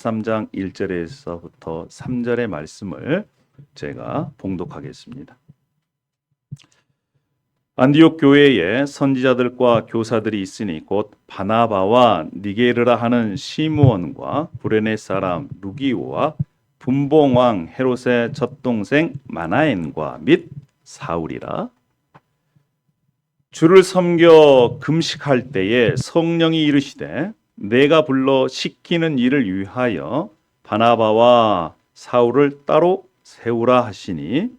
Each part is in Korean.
13장 1절에서부터 3절의 말씀을 제가 봉독하겠습니다. 안디옥 교회에 선지자들과 교사들이 있으니 곧 바나바와 니게르라 하는 시므온과 구레네 사람 루기오와 분봉왕 헤롯의 젖동생 마나엔과 및 사울이라. 주를 섬겨 금식할 때에 성령이 이르시되 내가 불러 시키는 일을 위하여 바나바와 사울을 따로 세우라 하시니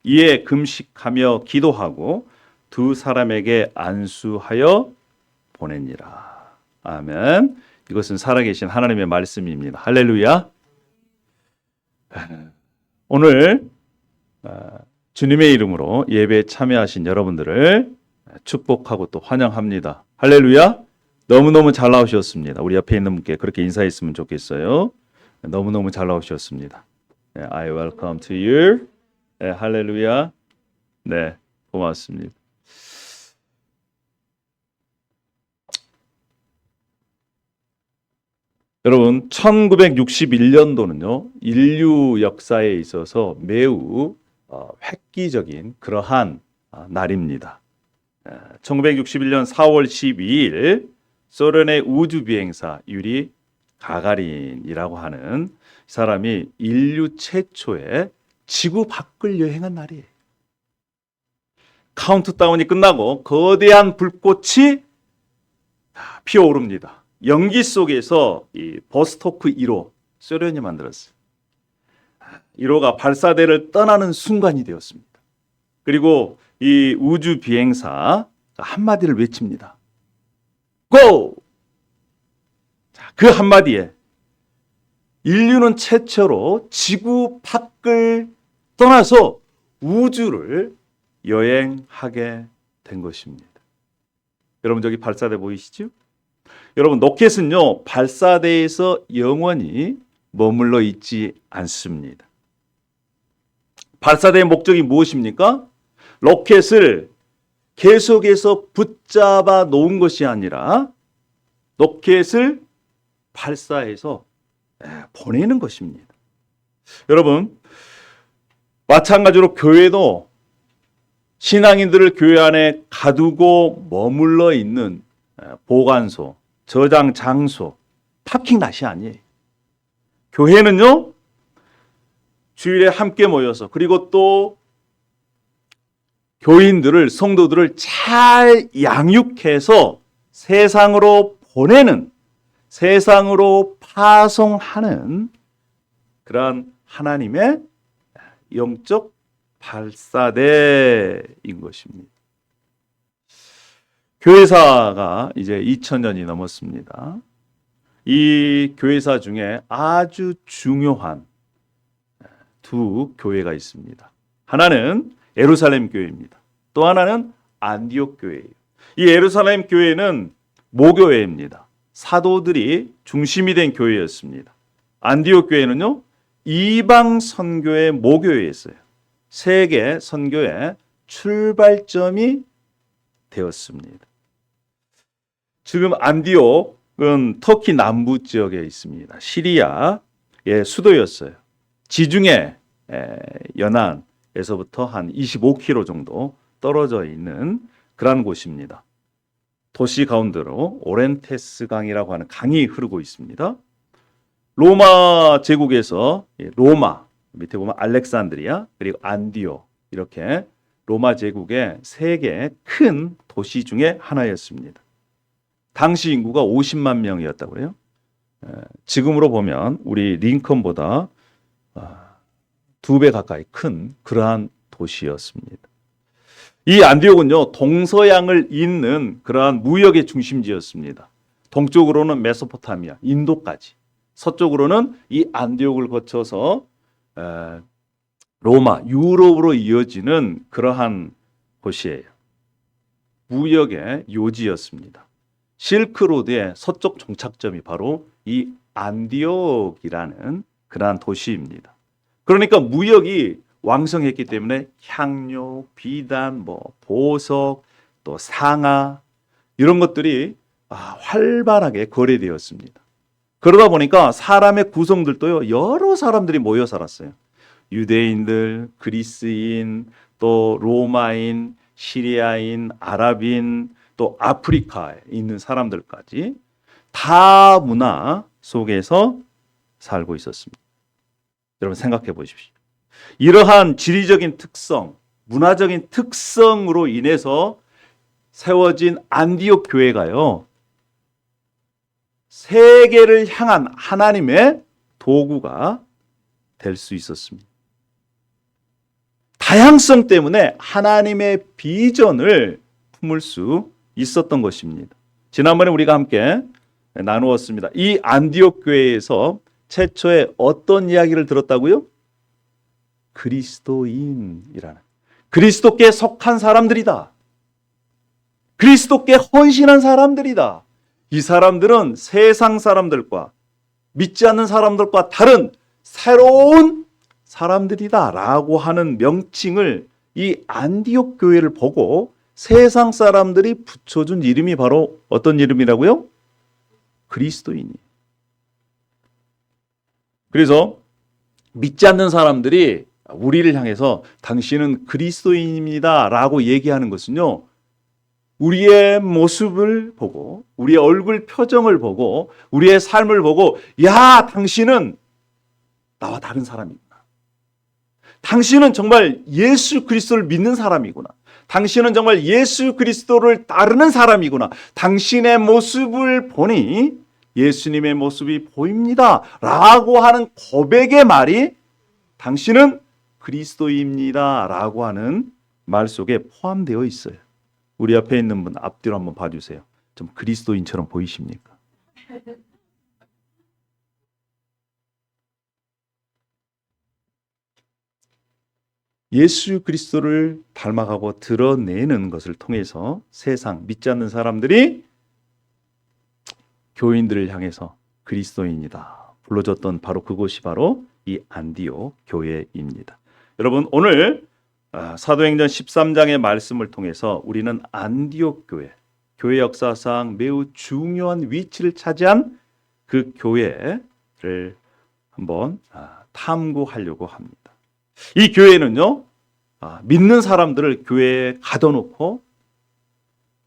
이에 금식하며 기도하고 두 사람에게 안수하여 보내니라. 아멘. 이것은 살아계신 하나님의 말씀입니다. 할렐루야. 오늘 주님의 이름으로 예배에 참여하신 여러분들을 축복하고 또 환영합니다. 할렐루야. 너무너무 잘 나오셨습니다. 우리 옆에 있는 분께 그렇게 인사했으면 좋겠어요. 너무너무 잘 나오셨습니다. I welcome to you. 할렐루야. 네, 고맙습니다. 여러분, 1961년도는요, 인류 역사에 있어서 매우 획기적인 그러한 날입니다. 1961년 4월 12일 소련의 우주비행사 유리 가가린이라고 하는 사람이 인류 최초의 지구 밖을 여행한 날이에요. 카운트다운이 끝나고 거대한 불꽃이 피어오릅니다. 연기 속에서 이 보스토크 1호 소련이 만들었어요. 1호가 발사대를 떠나는 순간이 되었습니다. 그리고 이 우주 비행사 한마디를 외칩니다. 고! 자, 그 한마디에 인류는 최초로 지구 밖을 떠나서 우주를 여행하게 된 것입니다. 여러분 저기 발사대 보이시죠? 여러분 로켓은요 발사대에서 영원히 머물러 있지 않습니다. 발사대의 목적이 무엇입니까? 로켓을 계속해서 붙잡아 놓은 것이 아니라 로켓을 발사해서 보내는 것입니다. 여러분 마찬가지로 교회도 신앙인들을 교회 안에 가두고 머물러 있는 보관소, 저장 장소, 파킹랏이 아니에요. 교회는요 주일에 함께 모여서 그리고 또 교인들을, 성도들을 잘 양육해서 세상으로 보내는, 세상으로 파송하는 그러한 하나님의 영적 발사대인 것입니다. 교회사가 이제 2000년이 넘었습니다. 이 교회사 중에 아주 중요한 두 교회가 있습니다. 하나는 예루살렘 교회입니다. 또 하나는 안디옥 교회예요. 이 예루살렘 교회는 모교회입니다. 사도들이 중심이 된 교회였습니다. 안디옥 교회는요 이방 선교의 모교회였어요. 세계 선교의 출발점이 되었습니다. 지금 안디옥은 터키 남부 지역에 있습니다. 시리아의 수도였어요. 지중해 연안에서부터 한 25km 정도 떨어져 있는 그런 곳입니다. 도시 가운데로 오렌테스 강이라고 하는 강이 흐르고 있습니다. 로마 제국에서 로마, 밑에 보면 알렉산드리아, 그리고 안디옥 이렇게 로마 제국의 세 개의 큰 도시 중에 하나였습니다. 당시 인구가 50만 명이었다고 그래요. 지금으로 보면 우리 링컨보다 2배 가까이 큰 그러한 도시였습니다. 이 안디옥은요 동서양을 잇는 그러한 무역의 중심지였습니다. 동쪽으로는 메소포타미아, 인도까지, 서쪽으로는 이 안디옥을 거쳐서 로마, 유럽으로 이어지는 그러한 곳이에요. 무역의 요지였습니다. 실크로드의 서쪽 종착점이 바로 이 안디옥이라는 그러한 도시입니다. 그러니까 무역이 왕성했기 때문에 향료, 비단, 보석, 또 상아 이런 것들이 활발하게 거래되었습니다. 그러다 보니까 사람의 구성들도요, 여러 사람들이 모여 살았어요. 유대인들, 그리스인, 또 로마인, 시리아인, 아랍인, 또 아프리카에 있는 사람들까지 다 문화 속에서 살고 있었습니다. 여러분 생각해 보십시오. 이러한 지리적인 특성, 문화적인 특성으로 인해서 세워진 안디옥 교회가요, 세계를 향한 하나님의 도구가 될 수 있었습니다. 다양성 때문에 하나님의 비전을 품을 수 있었던 것입니다. 지난번에 우리가 함께 나누었습니다. 이 안디옥 교회에서 최초에 어떤 이야기를 들었다고요? 그리스도인이라는, 그리스도께 속한 사람들이다. 그리스도께 헌신한 사람들이다. 이 사람들은 세상 사람들과 믿지 않는 사람들과 다른 새로운 사람들이다 라고 하는 명칭을 이 안디옥 교회를 보고 세상 사람들이 붙여준 이름이 바로 어떤 이름이라고요? 그리스도인이. 그래서 믿지 않는 사람들이 우리를 향해서 당신은 그리스도인입니다 라고 얘기하는 것은요, 우리의 모습을 보고, 우리의 얼굴 표정을 보고, 우리의 삶을 보고, 야, 당신은 나와 다른 사람이구나. 당신은 정말 예수 그리스도를 믿는 사람이구나. 당신은 정말 예수 그리스도를 따르는 사람이구나. 당신의 모습을 보니 예수님의 모습이 보입니다 라고 하는 고백의 말이 당신은 그리스도입니다 라고 하는 말 속에 포함되어 있어요. 우리 앞에 있는 분 앞뒤로 한번 봐주세요. 좀 그리스도인처럼 보이십니까? 예수 그리스도를 닮아가고 드러내는 것을 통해서 세상 믿지 않는 사람들이 교인들을 향해서 그리스도인이다 불러줬던 바로 그곳이 바로 이 안디옥 교회입니다. 여러분 오늘 사도행전 13장의 말씀을 통해서 우리는 안디옥 교회 역사상 매우 중요한 위치를 차지한 그 교회를 한번 탐구하려고 합니다. 이 교회는요, 믿는 사람들을 교회에 가둬놓고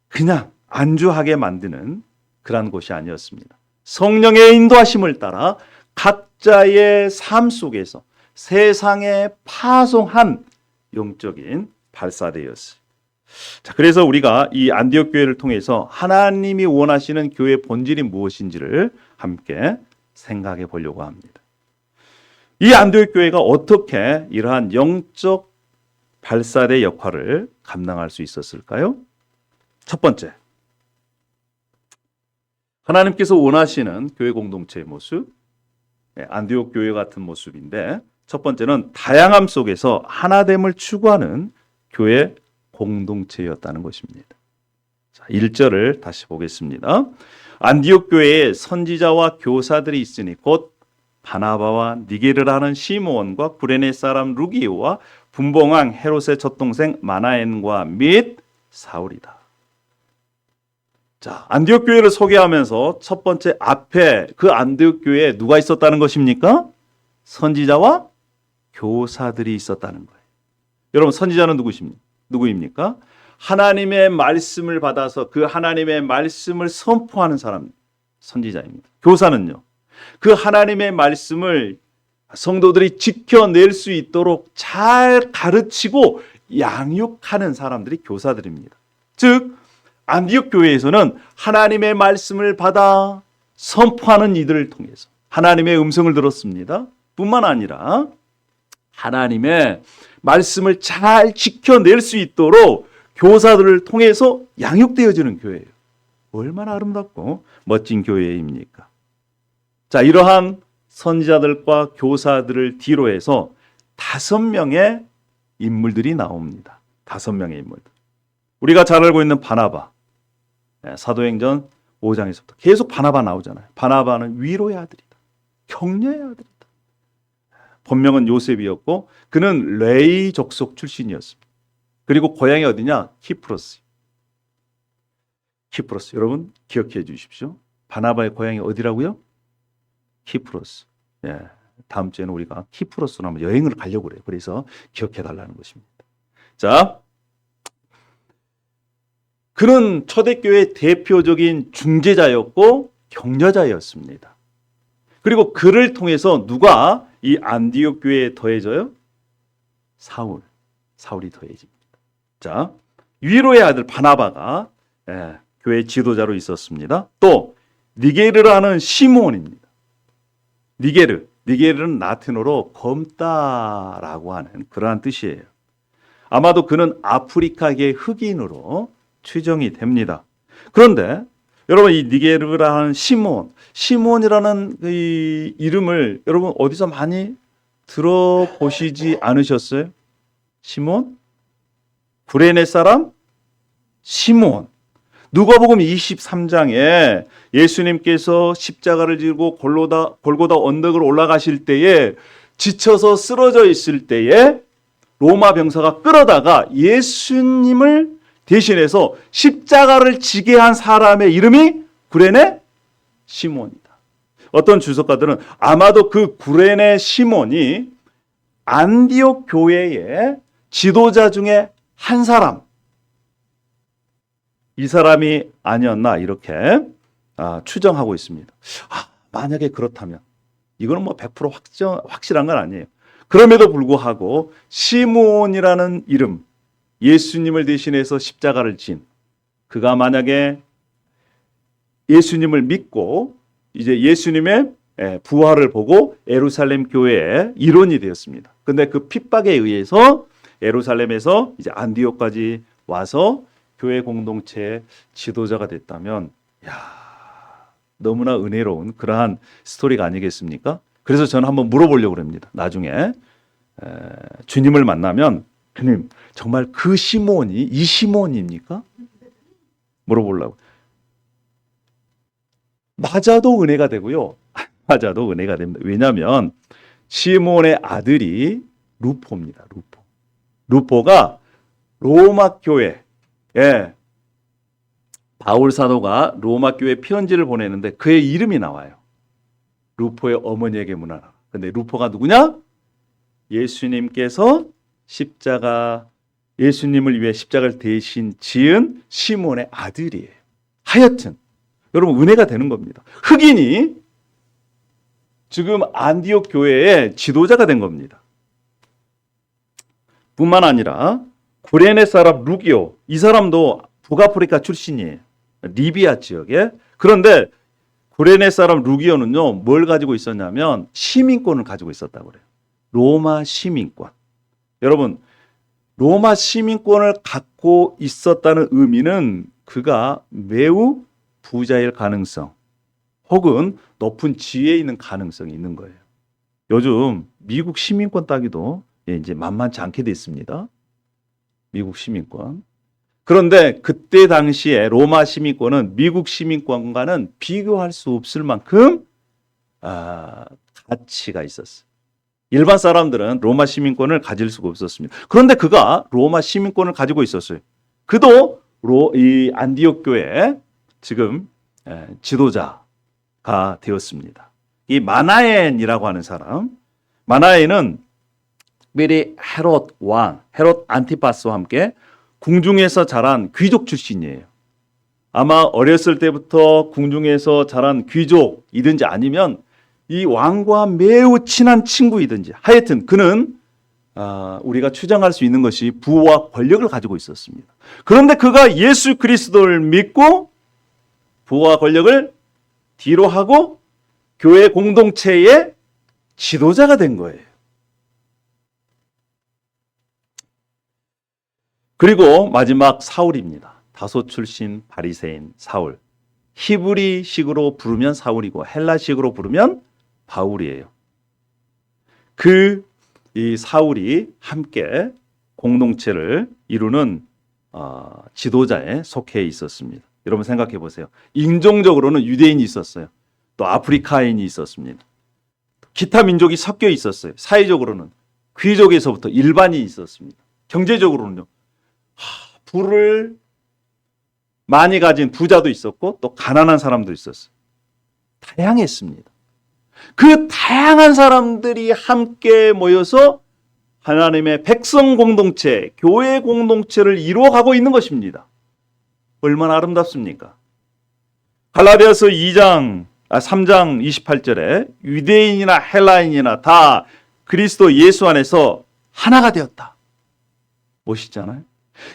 그냥 안주하게 만드는 그런 곳이 아니었습니다. 성령의 인도하심을 따라 각자의 삶 속에서 세상에 파송한 영적인 발사대였어요. 자, 그래서 우리가 이 안디옥 교회를 통해서 하나님이 원하시는 교회의 본질이 무엇인지를 함께 생각해 보려고 합니다. 이 안디옥 교회가 어떻게 이러한 영적 발사대 역할을 감당할 수 있었을까요? 첫 번째, 하나님께서 원하시는 교회 공동체의 모습, 안디옥 교회 같은 모습인데, 첫 번째는 다양함 속에서 하나됨을 추구하는 교회 공동체였다는 것입니다. 자, 1절을 다시 보겠습니다. 안디옥 교회에 선지자와 교사들이 있으니 곧 바나바와 니게를 하는 시므온과 구레네 사람 루기오와 분봉왕 헤롯의 젖동생 마나엔과 및 사울이다. 자, 안디옥 교회를 소개하면서 첫 번째 앞에 그 안디옥 교회에 누가 있었다는 것입니까? 선지자와 교사들이 있었다는 거예요. 여러분 선지자는 누구입니까? 하나님의 말씀을 받아서 그 하나님의 말씀을 선포하는 사람, 선지자입니다. 교사는요, 그 하나님의 말씀을 성도들이 지켜낼 수 있도록 잘 가르치고 양육하는 사람들이 교사들입니다. 즉 안디옥 교회에서는 하나님의 말씀을 받아 선포하는 이들을 통해서 하나님의 음성을 들었습니다. 뿐만 아니라 하나님의 말씀을 잘 지켜낼 수 있도록 교사들을 통해서 양육되어지는 교회예요. 얼마나 아름답고 멋진 교회입니까? 자, 이러한 선지자들과 교사들을 뒤로 해서 5명의 인물들이 나옵니다. 5명의 인물들. 우리가 잘 알고 있는 바나바. 사도행전 5장에서부터 계속 바나바 나오잖아요. 바나바는 위로의 아들이다. 격려의 아들이다. 본명은 요셉이었고 그는 레위 족속 출신이었습니다. 그리고 고향이 어디냐? 키프로스. 여러분 기억해 주십시오. 바나바의 고향이 어디라고요? 키프로스. 예, 다음 주에는 우리가 키프로스로 한번 여행을 가려고 그래요. 그래서 기억해 달라는 것입니다. 자, 그는 초대교회의 대표적인 중재자였고 격려자였습니다. 그리고 그를 통해서 누가 이 안디옥 교회에 더해져요? 사울이 더해집니다. 자, 위로의 아들 바나바가 교회 지도자로 있었습니다. 또 니게르라는 시므온입니다. 니게르는 라틴어로 검다라고 하는 그러한 뜻이에요. 아마도 그는 아프리카계 흑인으로 추정이 됩니다. 그런데 여러분 이 니게르라는 시므온이라는 이 이름을 여러분 어디서 많이 들어보시지 않으셨어요? 시므온? 구레네 사람? 시므온. 누가복음 23장에 예수님께서 십자가를 지고 골고다 언덕을 올라가실 때에 지쳐서 쓰러져 있을 때에 로마 병사가 끌어다가 예수님을 대신해서 십자가를 지게 한 사람의 이름이 구레네 시몬이다. 어떤 주석가들은 아마도 그 구레네 시몬이 안디옥 교회의 지도자 중에 한 사람, 이 사람이 아니었나 이렇게 추정하고 있습니다. 만약에 그렇다면 이거는 뭐 100% 확실한 건 아니에요. 그럼에도 불구하고 시므온이라는 이름, 예수님을 대신해서 십자가를 진 그가 만약에 예수님을 믿고 이제 예수님의 부활을 보고 예루살렘 교회의 일원이 되었습니다. 근데 그 핍박에 의해서 예루살렘에서 이제 안디옥까지 와서 교회 공동체의 지도자가 됐다면 너무나 은혜로운 그러한 스토리가 아니겠습니까? 그래서 저는 한번 물어보려고 합니다. 나중에 주님을 만나면 주님 정말 그 시몬이 이 시몬입니까? 물어보려고. 맞아도 은혜가 되고요. 맞아도 은혜가 됩니다. 왜냐하면 시몬의 아들이 루포입니다. 루포가 로마 교회 바울 사도가 로마 교회 편지를 보내는데 그의 이름이 나와요. 루포의 어머니에게 문하라. 근데 루포가 누구냐? 예수님께서 예수님을 위해 십자가를 대신 지은 시몬의 아들이에요. 하여튼 여러분 은혜가 되는 겁니다. 흑인이 지금 안디옥 교회의 지도자가 된 겁니다. 뿐만 아니라 구레네 사람 루기오, 이 사람도 북아프리카 출신이에요. 리비아 지역에. 그런데 구레네 사람 루기오는요, 뭘 가지고 있었냐면 시민권을 가지고 있었다고 그래요. 로마 시민권. 여러분, 로마 시민권을 갖고 있었다는 의미는 그가 매우 부자일 가능성 혹은 높은 지위에 있는 가능성이 있는 거예요. 요즘 미국 시민권 따기도 이제 만만치 않게 됐습니다. 미국 시민권. 그런데 그때 당시에 로마 시민권은 미국 시민권과는 비교할 수 없을 만큼 가치가 있었어요. 일반 사람들은 로마 시민권을 가질 수가 없었습니다. 그런데 그가 로마 시민권을 가지고 있었어요. 그도 이 안디옥 교회 지금 지도자가 되었습니다. 이 마나엔이라고 하는 사람, 마나엔은 특별히 헤롯 안티파스와 함께 궁중에서 자란 귀족 출신이에요. 아마 어렸을 때부터 궁중에서 자란 귀족이든지 아니면 이 왕과 매우 친한 친구이든지 하여튼 그는 우리가 추정할 수 있는 것이 부와 권력을 가지고 있었습니다. 그런데 그가 예수 그리스도를 믿고 부와 권력을 뒤로 하고 교회 공동체의 지도자가 된 거예요. 그리고 마지막 사울입니다. 다소 출신 바리새인 사울. 히브리식으로 부르면 사울이고 헬라식으로 부르면 바울이에요. 이 사울이 함께 공동체를 이루는 지도자에 속해 있었습니다. 여러분 생각해 보세요. 인종적으로는 유대인이 있었어요. 또 아프리카인이 있었습니다. 기타 민족이 섞여 있었어요. 사회적으로는 귀족에서부터 일반인이 있었습니다. 경제적으로는요. 부를 많이 가진 부자도 있었고 또 가난한 사람도 있었어요. 다양했습니다. 그 다양한 사람들이 함께 모여서 하나님의 백성 공동체, 교회 공동체를 이루어가고 있는 것입니다. 얼마나 아름답습니까? 갈라디아서 3장 28절에 유대인이나 헬라인이나 다 그리스도 예수 안에서 하나가 되었다. 멋있잖아요.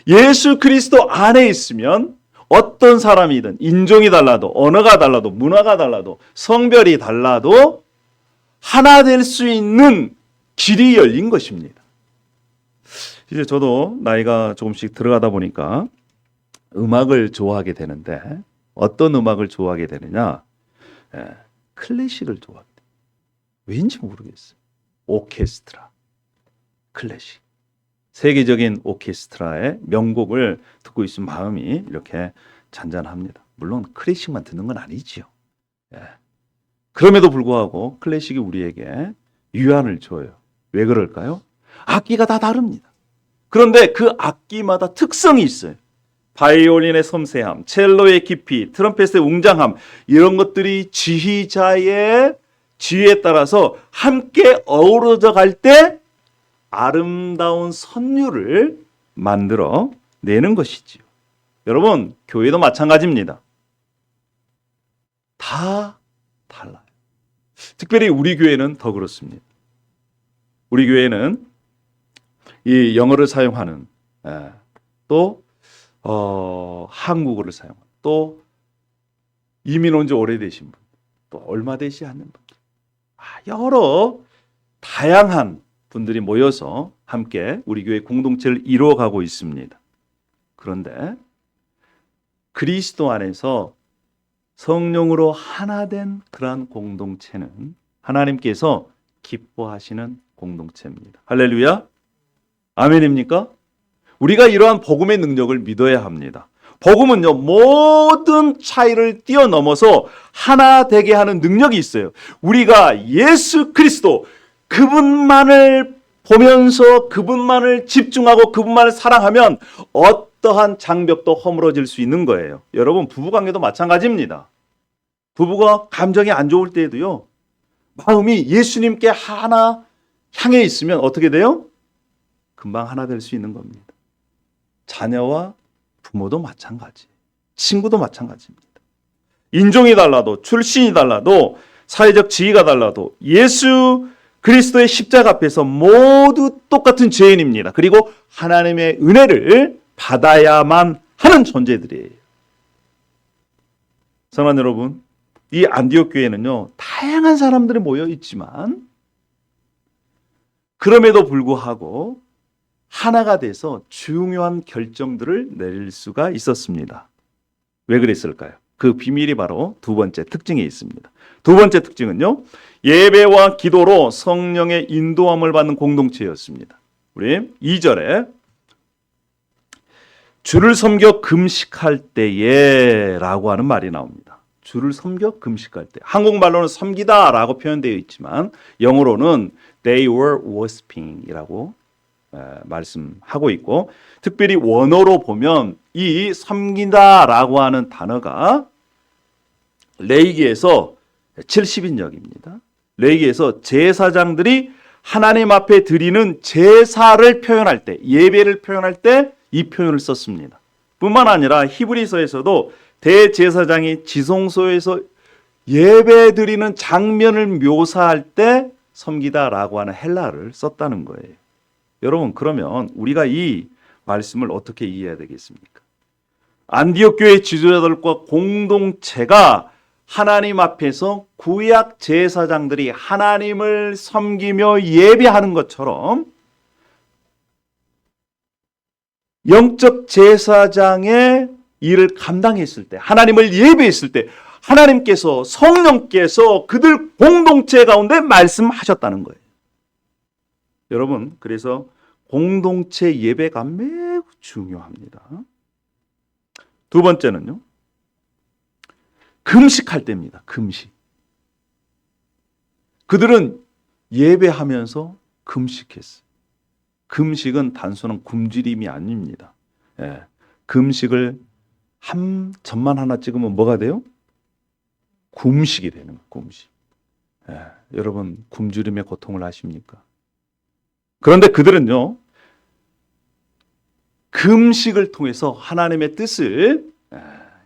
예수 그리스도 안에 있으면 어떤 사람이든 인종이 달라도 언어가 달라도 문화가 달라도 성별이 달라도 하나 될 수 있는 길이 열린 것입니다. 이제 저도 나이가 조금씩 들어가다 보니까 음악을 좋아하게 되는데 어떤 음악을 좋아하게 되느냐? 클래식을 좋아하게 돼요. 왠지 모르겠어요. 오케스트라, 클래식. 세계적인 오케스트라의 명곡을 듣고 있으면 마음이 이렇게 잔잔합니다. 물론 클래식만 듣는 건 아니지요. 그럼에도 불구하고 클래식이 우리에게 위안을 줘요. 왜 그럴까요? 악기가 다 다릅니다. 그런데 그 악기마다 특성이 있어요. 바이올린의 섬세함, 첼로의 깊이, 트럼펫의 웅장함, 이런 것들이 지휘자의 지휘에 따라서 함께 어우러져 갈 때 아름다운 선율을 만들어 내는 것이지요. 여러분, 교회도 마찬가지입니다. 다 달라요. 특별히 우리 교회는 더 그렇습니다. 우리 교회는 이 영어를 사용하는 또 한국어를 사용하는 또 이민 온 지 오래되신 분, 또 얼마 되지 않는 분, 여러 다양한 분들이 모여서 함께 우리 교회 공동체를 이루어가고 있습니다. 그런데 그리스도 안에서 성령으로 하나 된 그러한 공동체는 하나님께서 기뻐하시는 공동체입니다. 할렐루야. 아멘입니까? 우리가 이러한 복음의 능력을 믿어야 합니다. 복음은요, 모든 차이를 뛰어넘어서 하나 되게 하는 능력이 있어요. 우리가 예수 그리스도 그분만을 보면서 그분만을 집중하고 그분만을 사랑하면 어떠한 장벽도 허물어질 수 있는 거예요. 여러분, 부부관계도 마찬가지입니다. 부부가 감정이 안 좋을 때에도요, 마음이 예수님께 하나 향해 있으면 어떻게 돼요? 금방 하나 될 수 있는 겁니다. 자녀와 부모도 마찬가지, 친구도 마찬가지입니다. 인종이 달라도 출신이 달라도 사회적 지위가 달라도 예수 그리스도의 십자가 앞에서 모두 똑같은 죄인입니다. 그리고 하나님의 은혜를 받아야만 하는 존재들이에요. 사랑하는 여러분, 이 안디옥 교회는요, 다양한 사람들이 모여 있지만 그럼에도 불구하고 하나가 돼서 중요한 결정들을 내릴 수가 있었습니다. 왜 그랬을까요? 그 비밀이 바로 두 번째 특징에 있습니다. 두 번째 특징은요, 예배와 기도로 성령의 인도함을 받는 공동체였습니다. 우리 2절에 주를 섬겨 금식할 때에 라고 하는 말이 나옵니다. 주를 섬겨 금식할 때. 한국말로는 섬기다 라고 표현되어 있지만 영어로는 they were worshiping 이라고 말씀하고 있고, 특별히 원어로 보면 이 섬긴다라고 하는 단어가 레위기에서 70인역입니다. 레위기에서 제사장들이 하나님 앞에 드리는 제사를 표현할 때, 예배를 표현할 때 이 표현을 썼습니다. 뿐만 아니라 히브리서에서도 대제사장이 지성소에서 예배 드리는 장면을 묘사할 때 섬기다라고 하는 헬라어를 썼다는 거예요. 여러분, 그러면 우리가 이 말씀을 어떻게 이해해야 되겠습니까? 안디옥 교회 지도자들과 공동체가 하나님 앞에서 구약 제사장들이 하나님을 섬기며 예배하는 것처럼 영적 제사장의 일을 감당했을 때, 하나님을 예배했을 때 하나님께서, 성령께서 그들 공동체 가운데 말씀하셨다는 거예요. 여러분, 그래서 공동체 예배가 매우 중요합니다. 두 번째는요, 금식할 때입니다. 금식. 그들은 예배하면서 금식했어요. 금식은 단순한 굶주림이 아닙니다. 금식을 한 점만 하나 찍으면 뭐가 돼요? 금식이 되는 거예요. 금식. 여러분 굶주림의 고통을 아십니까? 그런데 그들은요, 금식을 통해서 하나님의 뜻을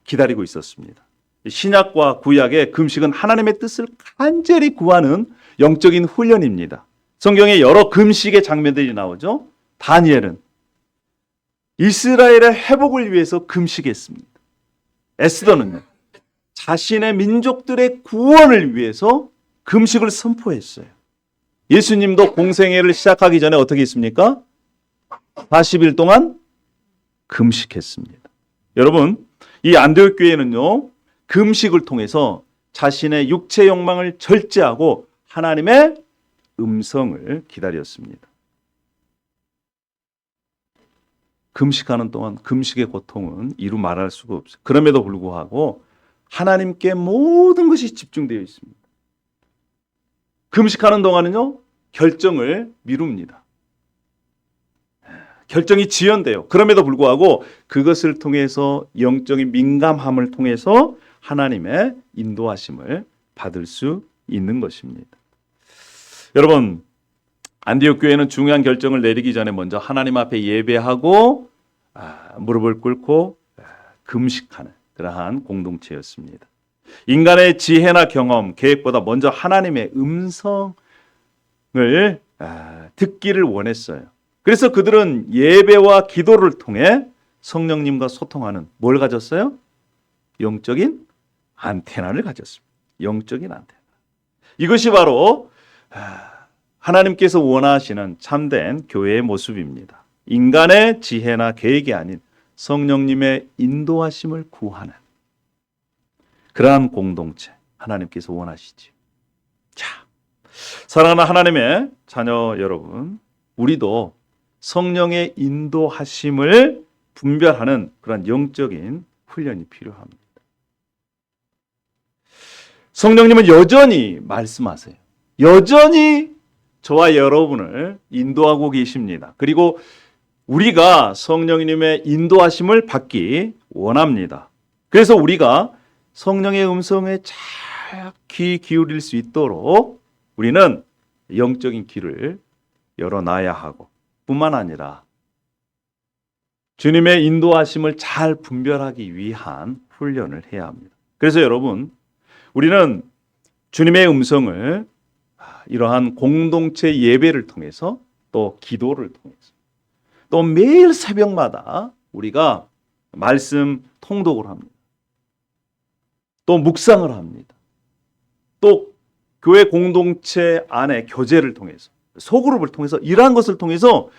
기다리고 있었습니다. 신약과 구약의 금식은 하나님의 뜻을 간절히 구하는 영적인 훈련입니다. 성경에 여러 금식의 장면들이 나오죠. 다니엘은 이스라엘의 회복을 위해서 금식했습니다. 에스더는요, 자신의 민족들의 구원을 위해서 금식을 선포했어요. 예수님도 공생애를 시작하기 전에 어떻게 했습니까? 40일 동안 금식했습니다. 여러분, 이 안디옥 교회는요, 금식을 통해서 자신의 육체 욕망을 절제하고 하나님의 음성을 기다렸습니다. 금식하는 동안 금식의 고통은 이루 말할 수가 없어요. 그럼에도 불구하고 하나님께 모든 것이 집중되어 있습니다. 금식하는 동안은요, 결정을 미룹니다. 결정이 지연돼요. 그럼에도 불구하고 그것을 통해서 영적인 민감함을 통해서 하나님의 인도하심을 받을 수 있는 것입니다. 여러분, 안디옥 교회는 중요한 결정을 내리기 전에 먼저 하나님 앞에 예배하고 무릎을 꿇고 금식하는 그러한 공동체였습니다. 인간의 지혜나 경험, 계획보다 먼저 하나님의 음성을 듣기를 원했어요. 그래서 그들은 예배와 기도를 통해 성령님과 소통하는 뭘 가졌어요? 영적인 안테나를 가졌습니다. 영적인 안테나. 이것이 바로 하나님께서 원하시는 참된 교회의 모습입니다. 인간의 지혜나 계획이 아닌 성령님의 인도하심을 구하는 그러한 공동체, 하나님께서 원하시지요. 자, 사랑하는 하나님의 자녀 여러분, 우리도 성령의 인도하심을 분별하는 그런 영적인 훈련이 필요합니다. 성령님은 여전히 말씀하세요. 여전히 저와 여러분을 인도하고 계십니다. 그리고 우리가 성령님의 인도하심을 받기 원합니다. 그래서 우리가 성령의 음성에 잘 귀 기울일 수 있도록 우리는 영적인 길을 열어놔야 하고 뿐만 아니라 주님의 인도하심을 잘 분별하기 위한 훈련을 해야 합니다. 그래서 여러분, 우리는 주님의 음성을 이러한 공동체 예배를 통해서 또 기도를 통해서 또 매일 새벽마다 우리가 말씀 통독을 합니다. 또 묵상을 합니다. 또 교회 공동체 안에 교제를 통해서 소그룹을 통해서 이러한 것을 통해서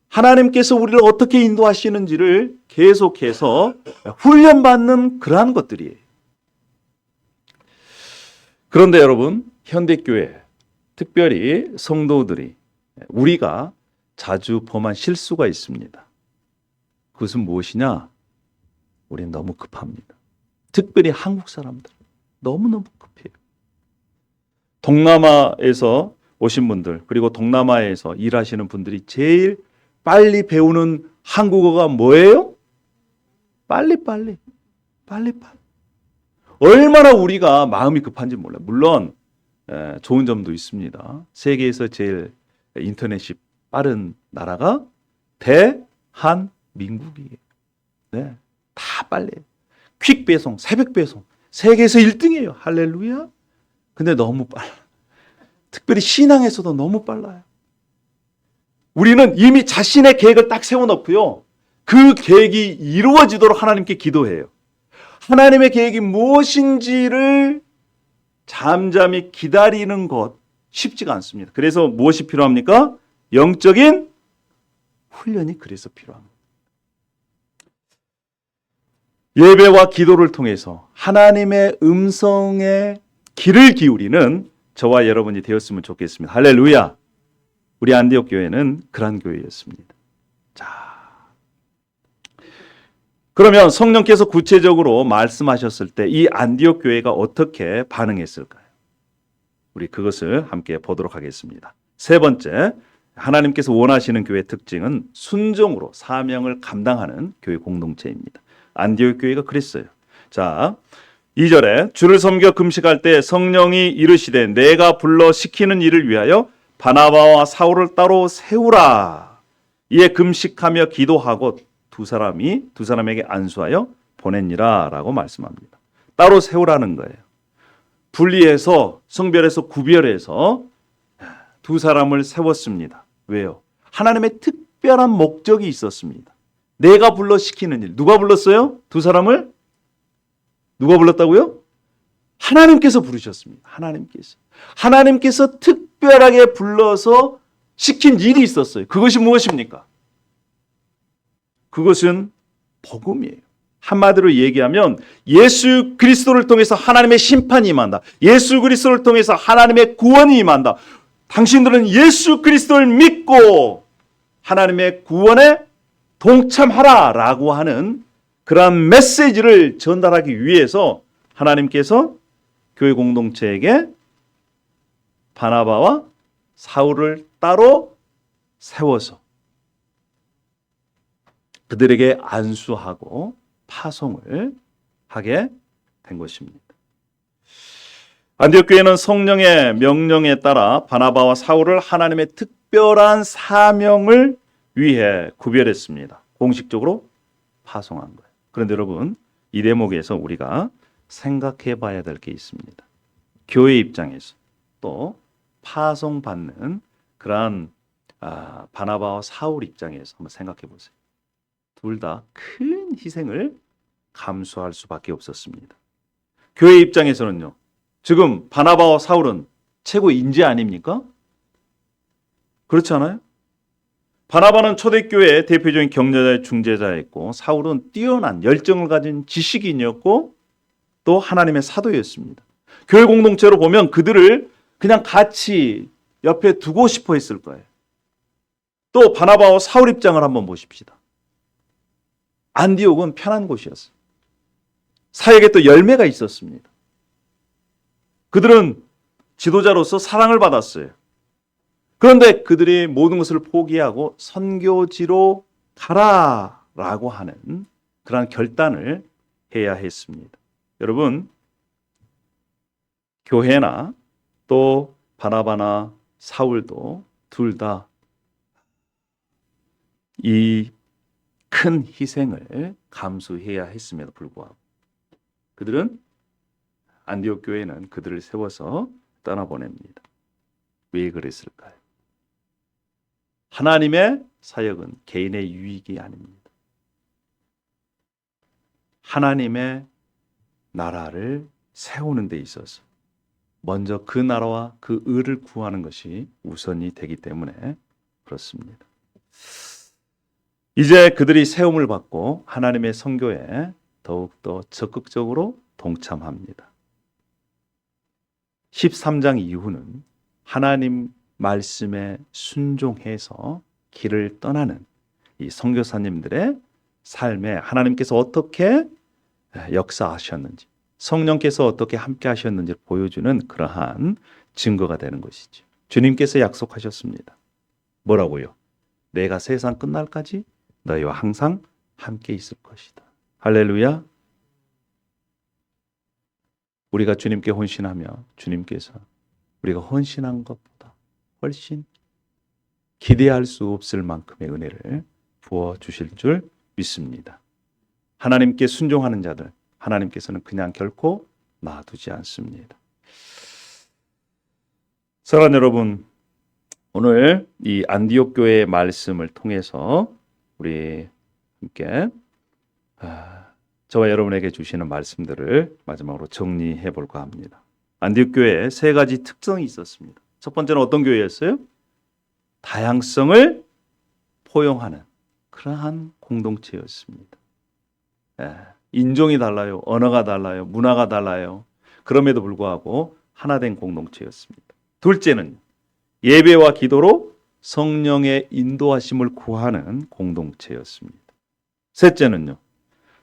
하나님께서 우리를 어떻게 인도하시는지를 계속해서 훈련받는 그러한 것들이에요. 그런데 여러분, 현대교회 특별히 성도들이 우리가 자주 범한 실수가 있습니다. 그것은 무엇이냐? 우리는 너무 급합니다. 특별히 한국 사람들 너무너무 급해요. 동남아에서 오신 분들 그리고 동남아에서 일하시는 분들이 제일 빨리 배우는 한국어가 뭐예요? 빨리빨리. 얼마나 우리가 마음이 급한지 몰라요. 물론 좋은 점도 있습니다. 세계에서 제일 인터넷이 빠른 나라가 대한민국이에요. 네, 다 빨리. 퀵 배송, 새벽 배송. 세계에서 1등이에요. 할렐루야. 근데 너무 빨라. 특별히 신앙에서도 너무 빨라요. 우리는 이미 자신의 계획을 딱 세워놓고요. 그 계획이 이루어지도록 하나님께 기도해요. 하나님의 계획이 무엇인지를 잠잠히 기다리는 것 쉽지가 않습니다. 그래서 무엇이 필요합니까? 영적인 훈련이 그래서 필요합니다. 예배와 기도를 통해서 하나님의 음성에 귀를 기울이는 저와 여러분이 되었으면 좋겠습니다. 할렐루야. 우리 안디옥 교회는 그런 교회였습니다. 자, 그러면 성령께서 구체적으로 말씀하셨을 때 이 안디옥 교회가 어떻게 반응했을까요? 우리 그것을 함께 보도록 하겠습니다. 세 번째, 하나님께서 원하시는 교회의 특징은 순종으로 사명을 감당하는 교회 공동체입니다. 안디옥 교회가 그랬어요. 자, 2절에 주를 섬겨 금식할 때 성령이 이르시되 내가 불러 시키는 일을 위하여 바나바와 사울을 따로 세우라. 이에 금식하며 기도하고 두 사람에게 안수하여 보내니라 라고 말씀합니다. 따로 세우라는 거예요. 분리해서 성별에서 구별해서 두 사람을 세웠습니다. 왜요? 하나님의 특별한 목적이 있었습니다. 내가 불러 시키는 일. 누가 불렀어요? 두 사람을? 누가 불렀다고요? 하나님께서 부르셨습니다. 하나님께서 특별하게 불러서 시킨 일이 있었어요. 그것이 무엇입니까? 그것은 복음이에요. 한마디로 얘기하면 예수 그리스도를 통해서 하나님의 심판이 임한다. 예수 그리스도를 통해서 하나님의 구원이 임한다. 당신들은 예수 그리스도를 믿고 하나님의 구원에 동참하라 라고 하는 그러한 메시지를 전달하기 위해서 하나님께서 교회 공동체에게 바나바와 사울을 따로 세워서 그들에게 안수하고 파송을 하게 된 것입니다. 안디옥 교회는 성령의 명령에 따라 바나바와 사울을 하나님의 특별한 사명을 위해 구별했습니다. 공식적으로 파송한 거예요. 그런데 여러분, 이 대목에서 우리가 생각해 봐야 될 게 있습니다. 교회 입장에서 또 파송받는 그러한 바나바와 사울 입장에서 한번 생각해 보세요. 둘 다 큰 희생을 감수할 수밖에 없었습니다. 교회 입장에서는요. 지금 바나바와 사울은 최고 인재 아닙니까? 그렇지 않아요? 바나바는 초대교회의 대표적인 격려자의 중재자였고 사울은 뛰어난 열정을 가진 지식인이었고 또 하나님의 사도였습니다. 교회 공동체로 보면 그들을 그냥 같이 옆에 두고 싶어 했을 거예요. 또 바나바와 사울 입장을 한번 보십시다. 안디옥은 편한 곳이었어요. 사역에 또 열매가 있었습니다. 그들은 지도자로서 사랑을 받았어요. 그런데 그들이 모든 것을 포기하고 선교지로 가라라고 하는 그러한 결단을 해야 했습니다. 여러분, 교회나 또 바나바나 사울도 둘 다 이 큰 희생을 감수해야 했음에도 불구하고 그들은 안디옥 교회는 그들을 세워서 떠나보냅니다. 왜 그랬을까요? 하나님의 사역은 개인의 유익이 아닙니다. 하나님의 나라를 세우는 데 있어서 먼저 그 나라와 그 의를 구하는 것이 우선이 되기 때문에 그렇습니다. 이제 그들이 세움을 받고 하나님의 선교에 더욱더 적극적으로 동참합니다. 13장 이후는 하나님 말씀에 순종해서 길을 떠나는 이 선교사님들의 삶에 하나님께서 어떻게 역사하셨는지, 성령께서 어떻게 함께 하셨는지를 보여주는 그러한 증거가 되는 것이죠. 주님께서 약속하셨습니다. 뭐라고요? 내가 세상 끝날까지 너희와 항상 함께 있을 것이다. 할렐루야. 우리가 주님께 헌신하며 주님께서 우리가 헌신한 것보다 훨씬 기대할 수 없을 만큼의 은혜를 부어주실 줄 믿습니다. 하나님께 순종하는 자들, 하나님께서는 그냥 결코 놔두지 않습니다. 사랑하는 여러분, 오늘 이 안디옥 교회의 말씀을 통해서 우리 함께 저와 여러분에게 주시는 말씀들을 마지막으로 정리해 볼까 합니다. 안디옥 교회에 세 가지 특성이 있었습니다. 첫 번째는 어떤 교회였어요? 다양성을 포용하는 그러한 공동체였습니다. 인종이 달라요. 언어가 달라요. 문화가 달라요. 그럼에도 불구하고 하나된 공동체였습니다. 둘째는 예배와 기도로 성령의 인도하심을 구하는 공동체였습니다. 셋째는요.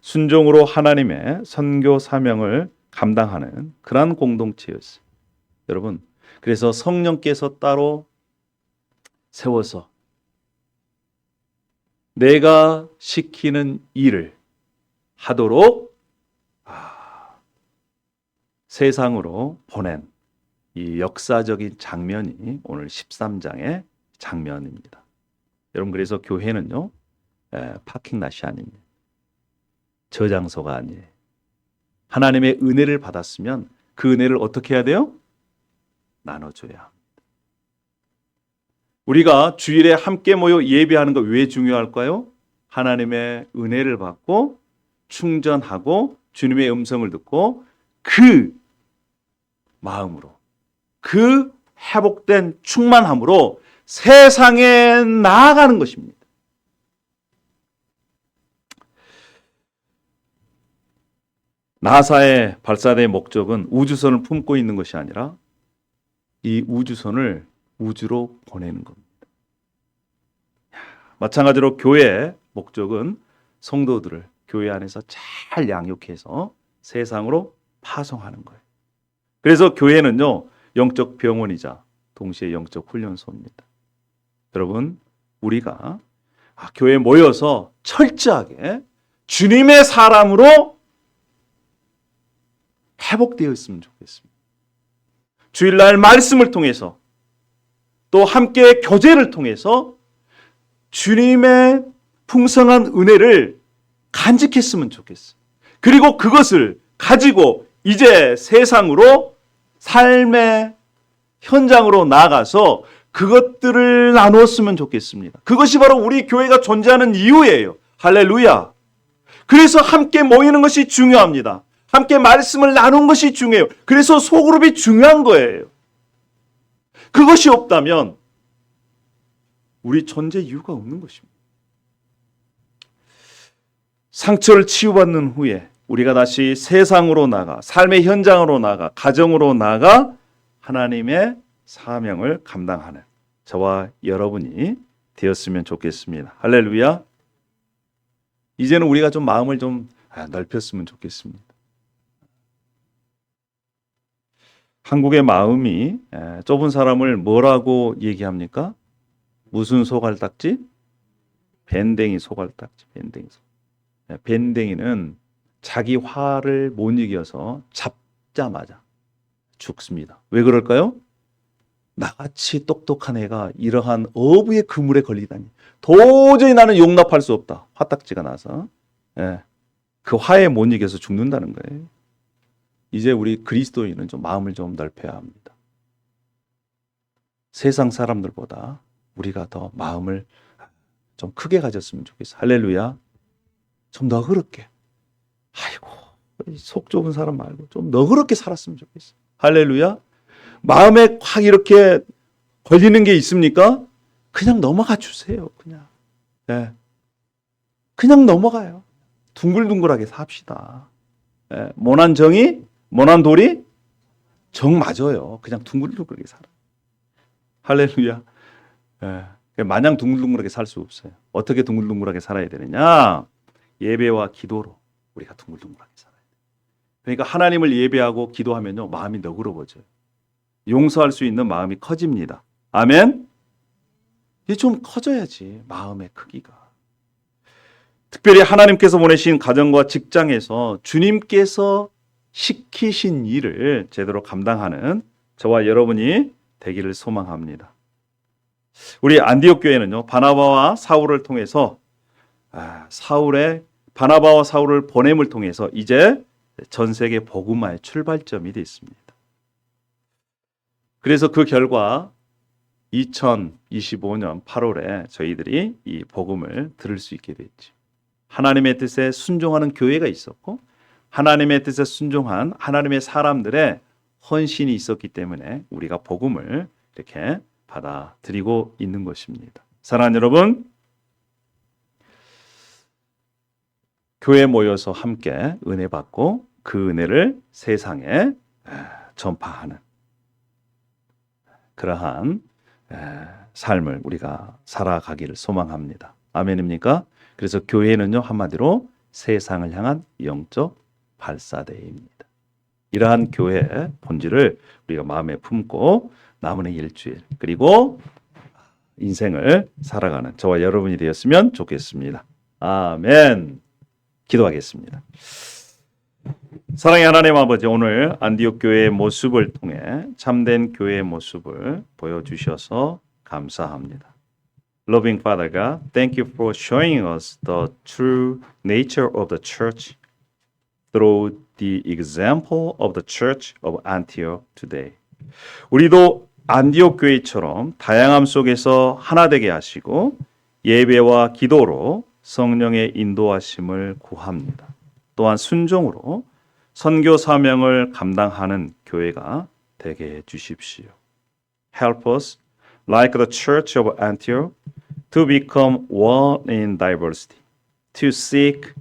순종으로 하나님의 선교 사명을 감당하는 그러한 공동체였어요. 여러분, 그래서 성령께서 따로 세워서 내가 시키는 일을 하도록 세상으로 보낸 이 역사적인 장면이 오늘 13장의 장면입니다. 여러분, 그래서 교회는요, 파킹낫이 아닙니다. 저장소가 아니에요. 하나님의 은혜를 받았으면 그 은혜를 어떻게 해야 돼요? 나눠줘야 합니다. 우리가 주일에 함께 모여 예배하는 거 왜 중요할까요? 하나님의 은혜를 받고 충전하고 주님의 음성을 듣고 그 마음으로, 그 회복된 충만함으로 세상에 나아가는 것입니다. 나사의 발사대의 목적은 우주선을 품고 있는 것이 아니라 이 우주선을 우주로 보내는 겁니다. 마찬가지로 교회의 목적은 성도들을 교회 안에서 잘 양육해서 세상으로 파송하는 거예요. 그래서 교회는요, 영적 병원이자 동시에 영적 훈련소입니다. 여러분, 우리가 교회에 모여서 철저하게 주님의 사람으로 회복되어 있으면 좋겠습니다. 주일날 말씀을 통해서 또 함께 교제를 통해서 주님의 풍성한 은혜를 간직했으면 좋겠어요. 그리고 그것을 가지고 이제 세상으로 삶의 현장으로 나가서 그것들을 나누었으면 좋겠습니다. 그것이 바로 우리 교회가 존재하는 이유예요. 할렐루야. 그래서 함께 모이는 것이 중요합니다. 함께 말씀을 나누는 것이 중요해요. 그래서 소그룹이 중요한 거예요. 그것이 없다면 우리 존재 이유가 없는 것입니다. 상처를 치유받는 후에 우리가 다시 세상으로 나가, 삶의 현장으로 나가, 가정으로 나가 하나님의 사명을 감당하는 저와 여러분이 되었으면 좋겠습니다. 할렐루야. 이제는 우리가 좀 마음을 좀 넓혔으면 좋겠습니다. 한국의 마음이 좁은 사람을 뭐라고 얘기합니까? 무슨 소갈딱지? 밴댕이 소갈딱지. 밴댕이는 자기 화를 못 이겨서 잡자마자 죽습니다. 왜 그럴까요? 나같이 똑똑한 애가 이러한 어부의 그물에 걸리다니 도저히 나는 용납할 수 없다. 화딱지가 나서 그 화에 못 이겨서 죽는다는 거예요. 이제 우리 그리스도인은 좀 마음을 좀 넓혀야 합니다. 세상 사람들보다 우리가 더 마음을 좀 크게 가졌으면 좋겠어요. 할렐루야. 좀 너그럽게. 아이고, 속 좁은 사람 말고 좀 너그럽게 살았으면 좋겠어요. 할렐루야. 마음에 확 이렇게 걸리는 게 있습니까? 그냥 넘어가 주세요. 그냥 넘어가요. 둥글둥글하게 삽시다. 모난 정이, 모난 돌이 정 맞아요. 그냥 둥글둥글하게 살아. 할렐루야. 마냥 둥글둥글하게 살 수 없어요. 어떻게 둥글둥글하게 살아야 되느냐? 예배와 기도로 우리가 둥글둥글하게 살아야 돼요. 그러니까 하나님을 예배하고 기도하면요, 마음이 너그러워져요. 용서할 수 있는 마음이 커집니다. 아멘? 이게 좀 커져야지, 마음의 크기가. 특별히 하나님께서 보내신 가정과 직장에서 주님께서 시키신 일을 제대로 감당하는 저와 여러분이 되기를 소망합니다. 우리 안디옥 교회는요, 바나바와 사울을 통해서 바나바와 사울을 보냄을 통해서 이제 전 세계 복음화의 출발점이 됐습니다. 그래서 그 결과 2025년 8월에 저희들이 이 복음을 들을 수 있게 됐죠. 하나님의 뜻에 순종하는 교회가 있었고 하나님의 뜻에 순종한 하나님의 사람들의 헌신이 있었기 때문에 우리가 복음을 이렇게 받아들이고 있는 것입니다. 사랑하는 여러분, 교회에 모여서 함께 은혜 받고 그 은혜를 세상에 전파하는 그러한 삶을 우리가 살아가기를 소망합니다. 아멘입니까? 그래서 교회는요, 한마디로 세상을 향한 영적 발사대입니다. 이러한 교회의 본질을 우리가 마음에 품고 남은 일주일 그리고 인생을 살아가는 저와 여러분이 되었으면 좋겠습니다. 아멘. 기도하겠습니다. 사랑의 하나님 아버지, 오늘 안디옥 교회의 모습을 통해 참된 교회의 모습을 보여주셔서 감사합니다. Loving Father God, thank you for showing us the true nature of the church through the example of the church of Antioch today. 우리도 안디옥 교회처럼 다양함 속에서 하나 되게 하시고 예배와 기도로 성령의 인도하심을 구합니다. 또한 순종으로 선교 사명을 감당하는 교회가 되게 해 주십시오. Help us, like the Church of Antioch, to become one in diversity, to seek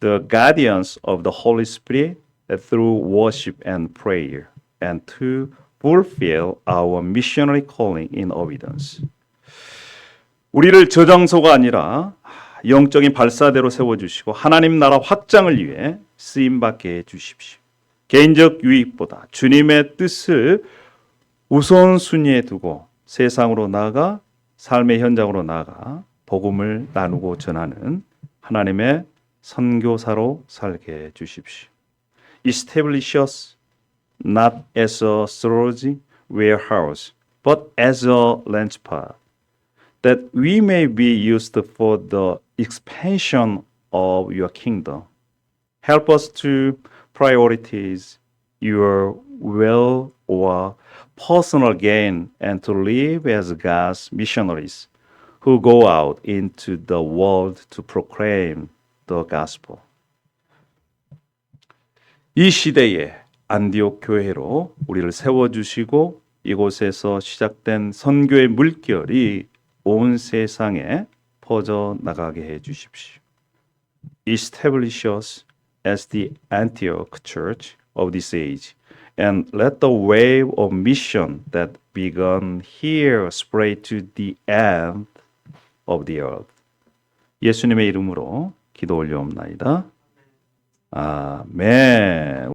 the guidance of the Holy Spirit through worship and prayer, and to fulfill our missionary calling in obedience. 우리를 저장소가 아니라 영적인 발사대로 세워주시고 하나님 나라 확장을 위해 쓰임받게 해주십시오. 개인적 유익보다 주님의 뜻을 우선순위에 두고 세상으로 나아가 삶의 현장으로 나아가 복음을 나누고 전하는 하나님의 선교사로 살게 해주십시오. Establish us not as a storage warehouse, but as a launchpad, that we may be used for the expansion of your kingdom. Help us to prioritize your will or personal gain and to live as God's missionaries who go out into the world to proclaim the gospel. 이 시대에 안디옥 교회로 우리를 세워주시고 이곳에서 시작된 선교의 물결이 온 세상에 퍼져나가게 해주십시오. Establish us as the Antioch Church of this age, and let the wave of mission that begun here spread to the end of the earth. 예수님의 이름으로 기도 올려옵나이다. 아멘.